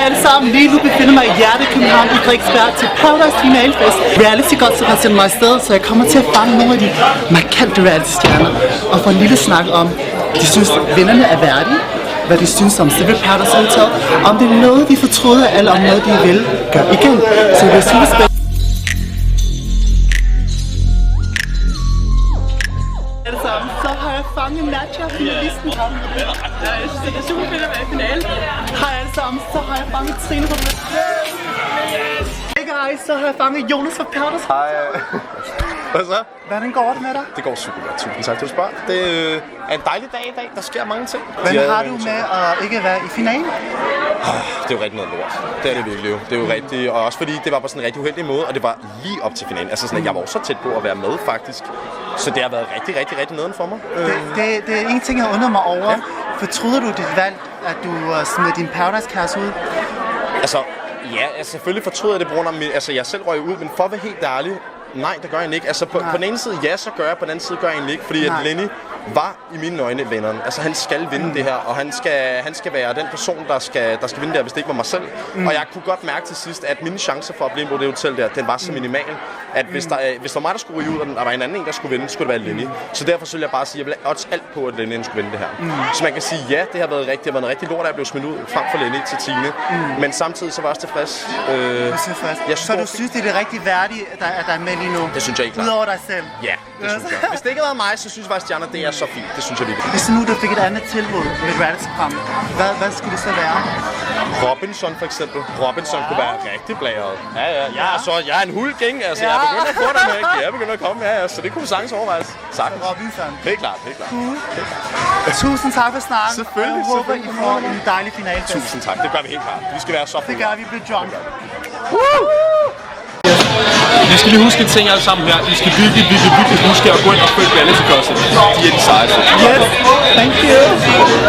alle sammen. Lige nu befinder mig i hjertet København i Frederiksberg til Paradise finalefest. Reality Gods har sendt mig afsted, så jeg kommer til at fange nogle af de markante reality-stjerner og få en lille snak om, de synes vinderne er værdige, hvad de synes om Civil Paradise Hotel, om det er noget, de fortryder, eller om noget, de vil gøre igen. Så det er super spændende. Så har jeg fanget Nadja, finalisten. Jeg synes, det er super fedt at være i finalen. Hej alle sammen, så har jeg fanget Trine fra Hey guys, så har jeg fanget Jonas fra Paradise. Hej. Hvad så? Hvordan går det med dig? Det går super godt. Tusind tak, du spørger. Det er en dejlig dag i dag. Der sker mange ting. Hvordan har du med at ikke være i finalen? Det er jo rigtig noget lort. Det er det virkelig jo. Det er jo rigtig, og også fordi det var på sådan en rigtig uheldig måde, og det var lige op til finalen. Altså sådan, at jeg var også så tæt på at være med faktisk. Så det har været rigtig nederen for mig. Det er en ting, jeg undrer mig over. Ja. Fortryder du dit valg, at du smed din Paradise-kæreste ud? Altså, ja, selvfølgelig fortryder jeg det på grund af, altså jeg selv røg ud, men for at være helt ærlig, nej, det gør jeg ikke. Altså på den ene side, ja, så gør jeg, på den anden side gør jeg egentlig ikke, fordi at Lenny var i mine øjne vinderen. Altså han skal vinde det her, og han skal være den person, der skal vinde det her, hvis det ikke var mig selv. Og jeg kunne godt mærke til sidst, at mine chancer for at blive på det hotel der, den var så minimal, at hvis der var mig, der skulle ryge ud, og der var en anden, der skulle vinde, skulle det være Lenny. Så derfor vil jeg bare sige, at jeg vil odds alt på, at Lenny skulle vinde det her. Så man kan sige, ja, det har været en rigtig lort, at jeg blev smidt ud frem for Lenny til Tine. Men samtidig så var jeg også tilfreds. Så du synes, det er det rigtig værdige, at der er med lige nu? Det synes jeg ikke klart. Udover dig selv? Ja, det synes jeg. Hvis det ikke havde været mig, så synes jeg faktisk, Stjerner, det er så fint. Det synes jeg virkelig. Hvis nu du fik et andet tilbud med et reality-program, hvad skulle det så være? Robinson for eksempel. Robinson kunne være rigtig blæret. Jeg er en hulk, ikke? Altså, jeg er begyndt at få dem, ikke? Jeg er begyndt at komme, så det kunne sagtens overvejes. Sagtens. Robinson. Helt klart. Cool. Tusind tak for snakken. Selvfølgelig. Jeg håber, I får en dejlig finale. Tusind tak. Det gør vi helt klart. Vi skal være så fulde. Det gør vi. Bliver drunk. Vi skal lige huske en ting alle sammen her. Vi skal virkelig huske at gå ind og følge Reality Gods. De er de sejeste. Yes, thank you.